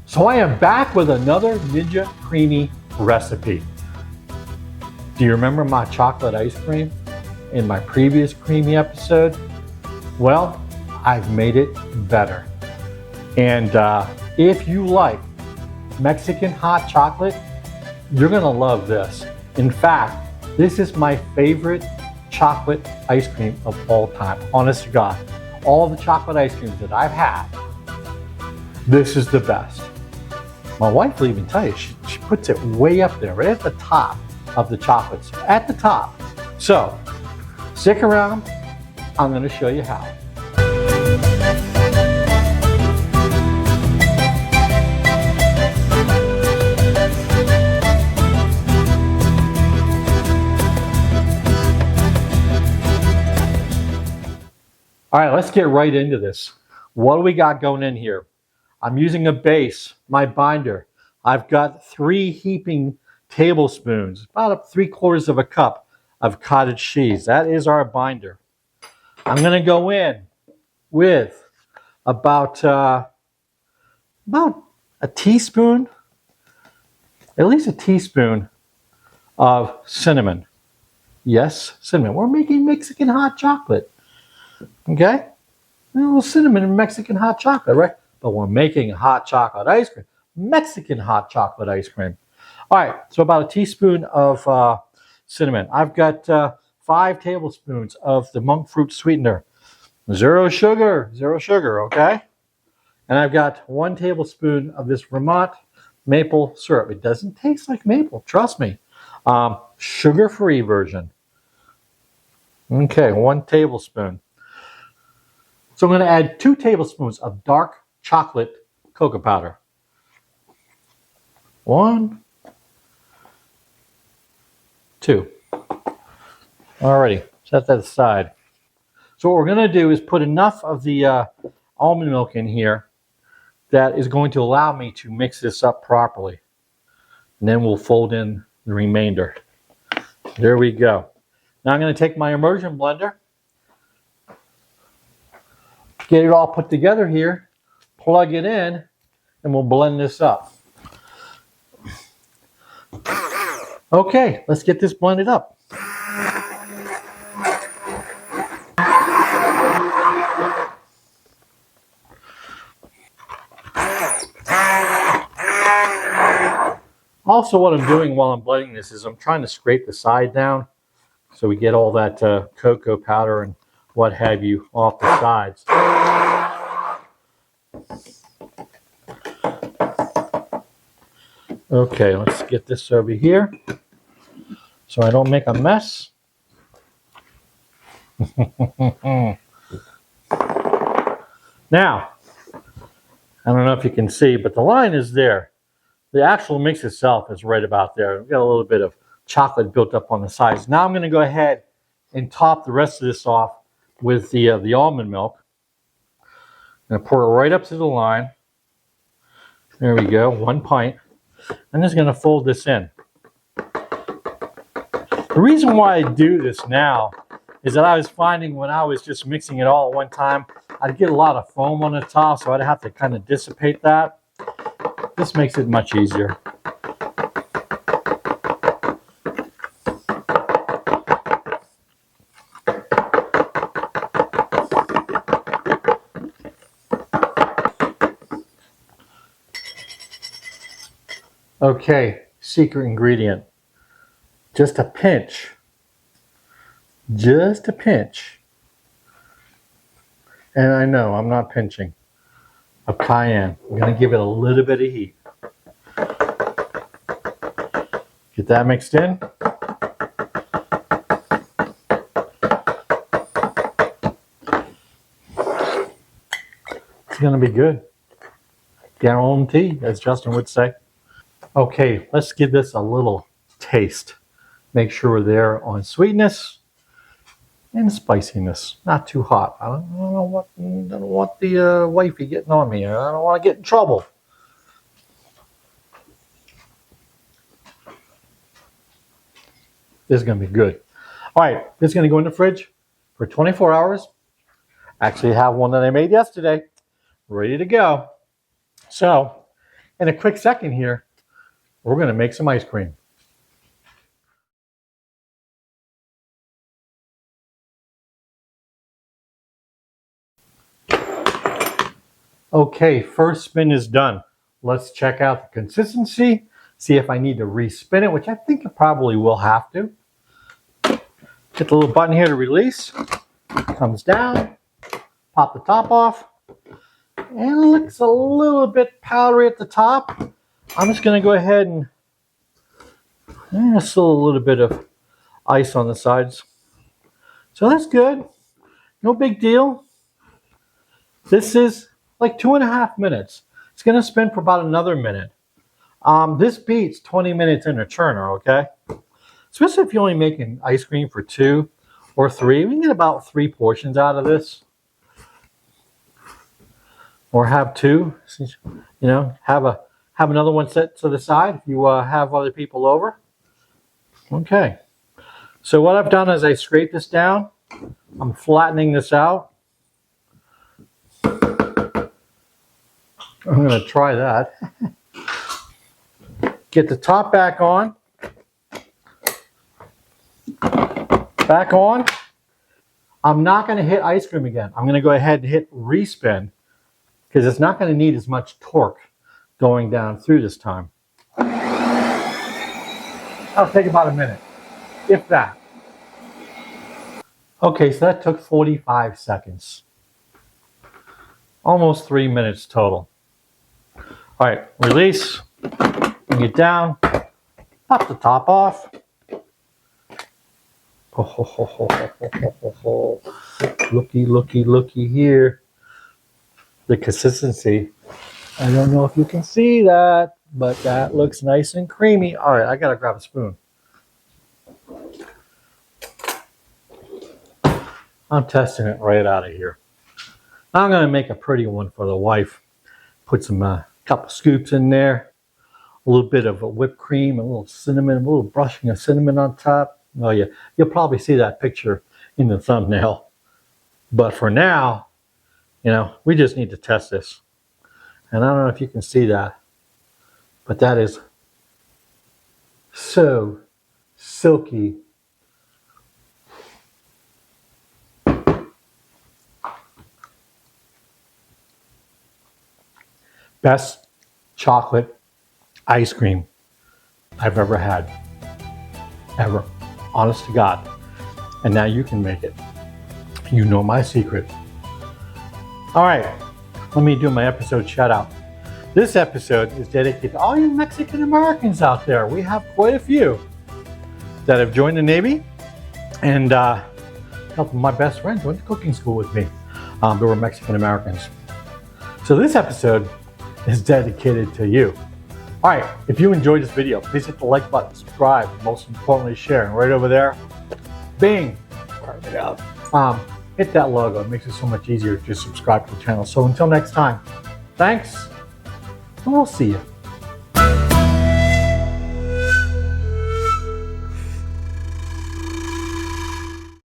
So I am back with another Ninja Creamie recipe. Do you remember my chocolate ice cream in my previous creamy episode? Well, I've made it better. And if you like Mexican hot chocolate, you're gonna love this. In fact, this is my favorite chocolate ice cream of all time. Honest to God, all the chocolate ice creams that I've had, this is the best. My wife will even tell you, she puts it way up there, right at the top of the chocolates, at the top. So, stick around, I'm gonna show you how. All right, let's get right into this. What do we got going in here? I'm using a base, my binder. I've got 3 heaping tablespoons, about 3/4 of a cup of cottage cheese. That is our binder. I'm gonna go in with about a teaspoon, at least a teaspoon of cinnamon. Yes, cinnamon. We're making Mexican hot chocolate. Okay? A little cinnamon in Mexican hot chocolate, right? But we're making hot chocolate ice cream. Mexican hot chocolate ice cream. All right, so about a teaspoon of cinnamon. I've got 5 tablespoons of the Monkfruit sweetener. Zero sugar, okay? And I've got 1 tablespoon of this Vermont maple syrup. It doesn't taste like maple, trust me. Sugar-free version. Okay, 1 tablespoon. So I'm going to add 2 tablespoons of dark chocolate cocoa powder. 1, 2. Alrighty, set that aside. So what we're going to do is put enough of the almond milk in here that is going to allow me to mix this up properly. And then we'll fold in the remainder. There we go. Now I'm going to take my immersion blender, get it all put together here, plug it in, and we'll blend this up. Okay, let's get this blended up. Also, what I'm doing while I'm blending this is I'm trying to scrape the side down so we get all that cocoa powder and what have you off the sides. Okay, let's get this over here so I don't make a mess. Now, I don't know if you can see, but the line is there. The actual mix itself is right about there. We've got a little bit of chocolate built up on the sides. Now I'm going to go ahead and top the rest of this off with the almond milk. I'm going to pour it right up to the line. There we go, 1 pint. I'm just going to fold this in. The reason why I do this now is that I was finding when I was just mixing it all at one time, I'd get a lot of foam on the top, so I'd have to kind of dissipate that. This makes it much easier. Okay, secret ingredient. Just a pinch. Just a pinch. And I know I'm not pinching. Of cayenne. I'm going to give it a little bit of heat. Get that mixed in. It's going to be good. Guarantee, as Justin would say. Okay, let's give this a little taste. Make sure we're there on sweetness and spiciness. Not too hot. I don't want the wifey getting on me. I don't want to get in trouble. This is going to be good. All right, this is going to go in the fridge for 24 hours. Actually, I have one that I made yesterday, ready to go. So in a quick second here, we're going to make some ice cream. Okay, first spin is done. Let's check out the consistency, see if I need to respin it, which I think I probably will have to. Hit the little button here to release. Comes down, pop the top off, and it looks a little bit powdery at the top. I'm just going to go ahead and still a little bit of ice on the sides. So that's good. No big deal. This is like 2.5 minutes. It's going to spin for about another minute. This beats 20 minutes in a churner, okay? Especially if you're only making ice cream for 2 or 3. We can get about 3 portions out of this. Or have 2, you know, have another one set to the side if you have other people over. Okay. So what I've done is I scrape this down. I'm flattening this out. I'm going to try that. Get the top back on. Back on. I'm not going to hit ice cream again. I'm going to go ahead and hit respin because it's not going to need as much torque going down through this time. That'll take about a minute, if that. Okay, so that took 45 seconds. Almost 3 minutes total. All right, release, bring it down, pop the top off. Looky, looky, looky here. The consistency. I don't know if you can see that, but that looks nice and creamy. All right, I gotta grab a spoon. I'm testing it right out of here. I'm gonna make a pretty one for the wife. Put some couple scoops in there, a little bit of whipped cream, a little cinnamon, a little brushing of cinnamon on top. Oh yeah, you'll probably see that picture in the thumbnail. But for now, you know, we just need to test this. And I don't know if you can see that, but that is so silky. Best chocolate ice cream I've ever had. Ever. Honest to God. And now you can make it. You know my secret. All right. Let me do my episode shout out. This episode is dedicated to all you Mexican Americans out there. We have quite a few that have joined the Navy, and a couple of my best friends went to cooking school with me. They were Mexican Americans. So this episode is dedicated to you. All right, if you enjoyed this video, please hit the like button, subscribe, and most importantly, share. And right over there, bing, carve it out. Hit that logo. It makes it so much easier to subscribe to the channel. So until next time, thanks, and we'll see you.